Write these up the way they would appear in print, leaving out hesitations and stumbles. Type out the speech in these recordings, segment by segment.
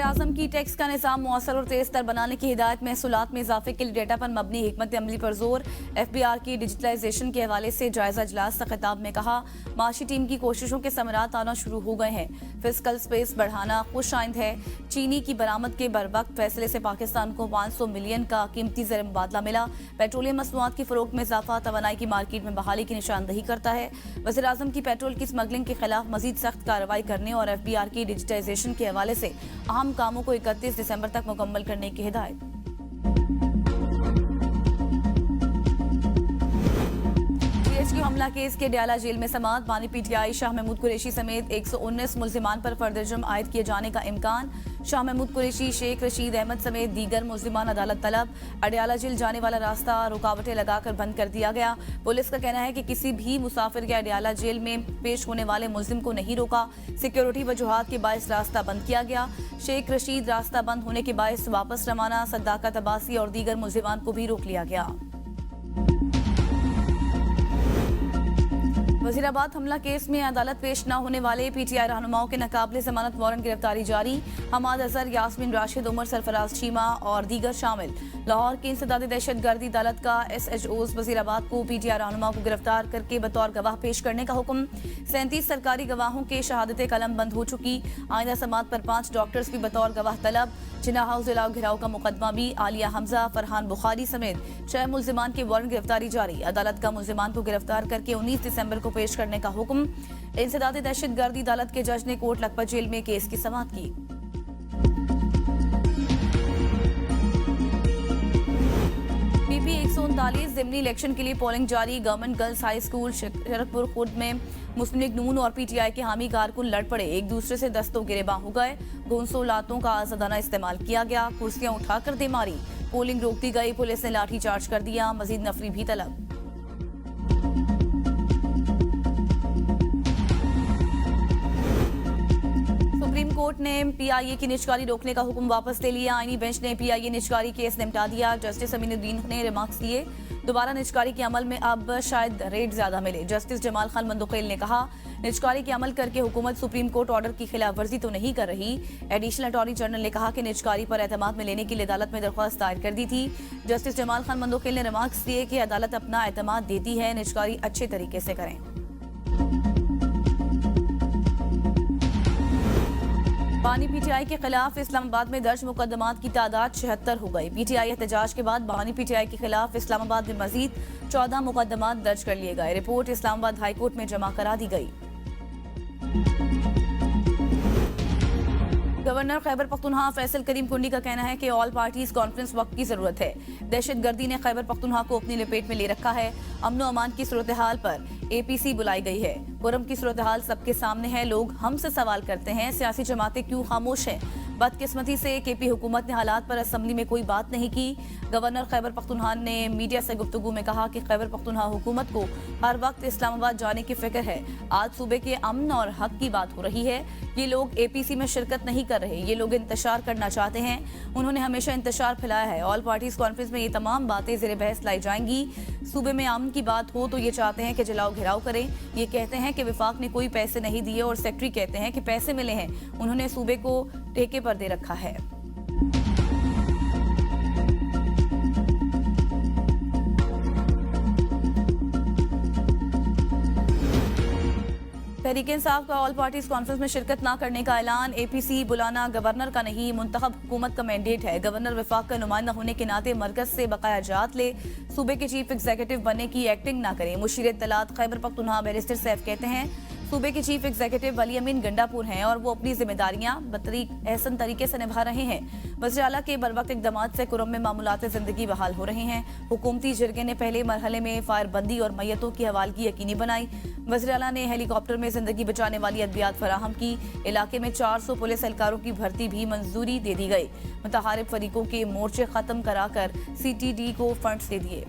वज़ीर-ए-आज़म की टैक्स का निज़ाम मौसर और तेज़ तर बनाने की हिदायत महसूलात में इजाफे के लिए डेटा पर मबनी हिकमत अमली पर जोर। FBR की डिजिटलाइजेशन के हवाले से जायजा इजलास का खिताब में कहा, माशी टीम की कोशिशों के समरात आना शुरू हो गए हैं। फिस्कल स्पेस बढ़ाना खुश आइंद है। चीनी की बरामद के बरवक्त फैसले से पाकिस्तान को 500 मिलियन का कीमती ज़र मुबादला मिला। पेट्रोलियम मसनूआत की फरोख्त में इजाफा तवानाई की मार्केट में बहाली की निशानदही करता है। वज़ीर-ए-आज़म की पेट्रोल की स्मगलिंग के खिलाफ मजीद सख्त कार्रवाई करने और FBR की डिजिटाइजेशन के हवाले से अहम कामों को 31 दिसंबर तक मुकम्मल करने की हिदायत। की हमला केस के डयाला जेल में समाअत। बानी PTI शाह महमूद कुरैशी समेत 119 मुल्जिमान पर फर्द जुर्म आयद किए जाने का इम्कान। शाह महमूद कुरैशी, शेख रशीद अहमद समेत दीगर मुल्जिमान अदालत तलब। अडयाला जेल जाने वाला रास्ता रुकावटें लगाकर बंद कर दिया गया। पुलिस का कहना है कि किसी भी मुसाफिर के अडयाला जेल में पेश होने वाले मुल्जिम को नहीं रोका। सिक्योरिटी वजूहात के बायस रास्ता बंद किया गया। शेख रशीद रास्ता बंद होने के बायस वापस रवाना। सद्दाकत अब्बासी और दीगर मुल्जिमान को भी रोक लिया गया। वजीराबाद हमला केस में अदालत पेश न होने वाले PTI रहनुमाओं के नाकाबिले जमानत वारंट गिरफ्तारी जारी। हमाद अजहर, यास्मीन राशिद, उमर सरफराज चीमा और दीगर शामिल। लाहौर की इंसदादी दहशतगर्दी अदालत का SHOs वजीराबाद को PTI रहनुमाओं को गिरफ्तार करके बतौर गवाह पेश करने का हुक्म। 37 सरकारी गवाहों के शहादत कलम बंद हो चुकी। आइंदा समात पर 5 डॉक्टर्स भी बतौर गवाह तलब। जिन्ना हाउस जलाओ घिराव का मुकदमा भी। आलिया हमजा, फरहान बुखारी समेत 6 मुल्जिमान के वारंट गिरफ्तारी जारी। अदालत का मुल्जिमान को गिरफ्तार करके 19 दिसंबर को पेश करने का हुक्म। इंसदादी दहशतगर्दी अदालत के जज ने कोट लखपत जेल में केस की समाअत की। PP 139 ज़िमनी इलेक्शन के लिए पोलिंग जारी। Government girls high school Sharakpur Khurd में मुस्लिम लीग नून और PTI के हामी कारकुन लड़ पड़े। एक दूसरे से दस्तों गिरेबां हो गए। गोंसो लातों का आजादाना इस्तेमाल किया गया। कुर्सियां उठाकर दे मारी। पोलिंग रोक दी गई। पुलिस ने लाठी चार्ज कर दिया। मजीद नफरी भी तलब। सुप्रीम कोर्ट ने PIA की निजकारी रोकने का हुक्म वापस ले लिया। आईनी बेंच ने PIA निजकारी केस निपटा दिया। जस्टिस अमीनुद्दीन ने रिमार्क्स दिए, दोबारा निजकारी के अमल में अब शायद रेट ज्यादा मिले। जस्टिस जमाल खान मंदोखेल ने कहा, निजकारी के अमल करके हुकूमत सुप्रीम कोर्ट ऑर्डर की खिलाफ वर्जी तो नहीं कर रही। एडिशनल अटॉर्नी जनरल ने कहा कि निजकारी पर एतमाद में लेने के लिए अदालत में दरख्वास्त दायर कर दी थी। जस्टिस जमाल खान मंदोखेल ने रिमार्क्स दिए कि अदालत अपना एतमाद देती है, निजकारी अच्छे तरीके से करें। बानी PTI के खिलाफ इस्लामाबाद में दर्ज मुकदमात की तादाद 76 हो गई। PTI एहतजाज के बाद बानी PTI के खिलाफ इस्लामाबाद में मजीद 14 मुकदमात दर्ज कर लिए गए। रिपोर्ट इस्लामाबाद हाई कोर्ट में जमा करा दी गई। गवर्नर खैबर पख्तूनख्वा फैसल करीम कुंडी का कहना है कि ऑल पार्टीज कॉन्फ्रेंस वक्त की जरूरत है। दहशतगर्दी ने खैबर पख्तूनख्वा को अपनी लपेट में ले रखा है। अमन अमान की सूरत हाल पर APC बुलाई गई है। कुरम की सूरत हाल सबके सामने है। लोग हमसे सवाल करते हैं, सियासी जमातें क्यों खामोश हैं? बदकिस्मती से KP हुकूमत ने हालात पर असम्बली में कोई बात नहीं की। गवर्नर खैबर पख्तूनख्वा ने मीडिया से गुफ्तगू में कहा कि खैबर पख्तूनख्वा हुकूमत को हर वक्त इस्लामाबाद जाने की फिक्र है। आज सूबे के अमन और हक की बात हो रही है। ये लोग APC में शिरकत नहीं कर रहे, ये लोग इंतशार करना चाहते हैं। उन्होंने हमेशा इंतशार फैलाया है। ऑल पार्टीज कॉन्फ्रेंस में ये तमाम बातें ज़ेर बहस लाई जाएंगी। सूबे में अमन की बात हो तो ये चाहते हैं कि जलाओ घिराव करें। ये कहते हैं कि विफाक ने कोई पैसे नहीं दिए और सेक्रेटरी कहते हैं कि पैसे मिले हैं। उन्होंने सूबे को ठेके पर दे रखा है। तहरीक इंसाफ का ऑल पार्टीज कॉन्फ्रेंस में शिरकत न करने का ऐलान। APC बुलाना गवर्नर का नहीं, मुंतखब हुकूमत का मैंडेट है। गवर्नर वफाक का नुमाइंदा होने के नाते मरकज से बकाया जात ले, सूबे के चीफ एग्जीक्यूटिव बनने की एक्टिंग न करें। मुशीर इत्तलात खैबर पख्तूनख्वा बैरिस्टर सैफ कहते हैं, सूबे के चीफ एग्जीक्यूटिव वली अमीन गंडापुर हैं और वो अपनी जिम्मेदारियां एहसन तरीके से निभा रहे हैं। वज़ीर आला के बरवक्त इक़दामात से कुरम में मामूलात ज़िंदगी बहाल हो रहे हैं। हुकूमती जरगे ने पहले मरहले में फायरबंदी और मैयतों की हवालगी यकीनी बनाई। वज़ीर आला ने हेलीकॉप्टर में जिंदगी बचाने वाली अद्वियात फराहम की। इलाके में 400 पुलिस एहलकारों की भर्ती भी मंजूरी दे दी गई। मुतहारिब फरीकों के मोर्चे खत्म कराकर CTD को फंड्स दे दिए।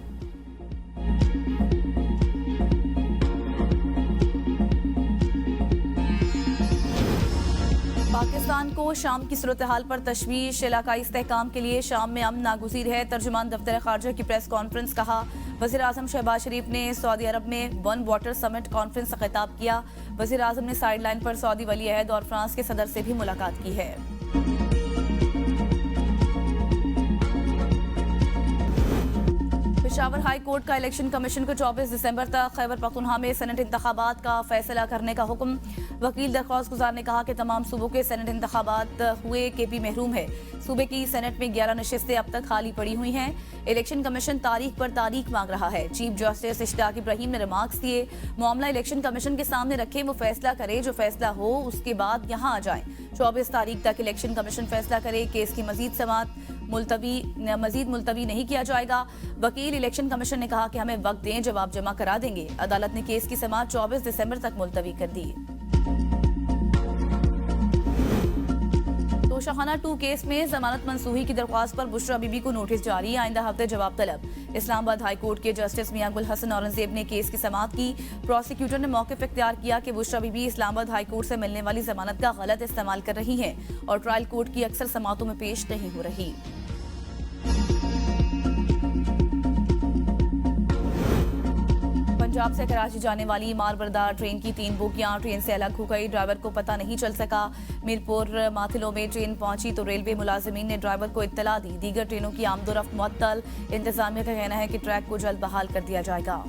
पाकिस्तान को शाम की सूरत हाल पर तशवीश। इलाकाई इस्तेहकाम के लिए शाम में अमन नागुज़ीर है। तर्जुमान दफ्तर खारजा की प्रेस कॉन्फ्रेंस। कहा, वज़ीर आज़म शहबाज शरीफ ने सऊदी अरब में वन वाटर समिट कॉन्फ्रेंस से खिताब किया। वज़ीर आज़म ने साइड लाइन पर सऊदी वली अहद और फ्रांस के सदर से भी मुलाकात की है। पेशावर हाई कोर्ट का इलेक्शन कमीशन को 24 दिसंबर तक खैबर पख्तूनख्वा में सेनेट इंतखाबात का फैसला करने का हुक्म। वकील दरख्वास्त गुजार ने कहा कि तमाम सूबों के सेनेट इंतखाबात हुए, केपी महरूम है। सूबे की सेनेट में 11 नशिस्तें अब तक खाली पड़ी हुई हैं। इलेक्शन कमीशन तारीख पर तारीख मांग रहा है। चीफ जस्टिस इश्तियाक इब्राहिम ने रिमार्क्स दिए, मामला इलेक्शन कमीशन के सामने रखे, वो फैसला करे, जो फैसला हो उसके बाद यहाँ आ जाए। 24 तारीख तक इलेक्शन कमीशन फैसला करे। केस की मजीद समाअत मुलतवी नहीं किया जाएगा। वकील इलेक्शन कमीशन ने कहा कि हमें वक्त दें, जवाब जमा करा देंगे। अदालत ने केस की समाअत 24 दिसंबर तक मुलतवी कर दी। तोशाखाना 2 केस में जमानत मंसूखी की दरख्वास्त पर बुशरा बीबी को नोटिस जारी, आइंदा हफ्ते जवाब तलब। इस्लामाबाद हाई कोर्ट के जस्टिस मियां गुल हसन औरंगजेब ने केस की समाअत की। प्रोसिक्यूटर ने मौक़िफ़ इख्तियार किया कि बुशरा बीबी इस्लामाबाद हाई कोर्ट से मिलने वाली जमानत का गलत इस्तेमाल कर रही हैं और ट्रायल कोर्ट की अक्सर समाअतों में पेश नहीं हो रही। पंजाब से कराची जाने वाली मालबरदार ट्रेन की 3 बोगियां ट्रेन से अलग हो गई। ड्राइवर को पता नहीं चल सका। मीरपुर माथिलो में ट्रेन पहुंची तो रेलवे मुलाजिमीन ने ड्राइवर को इत्तला दी। दीगर ट्रेनों की आमदोरफ्त मुअत्तल। इंतजामिया का कहना है कि ट्रैक को जल्द बहाल कर दिया जाएगा।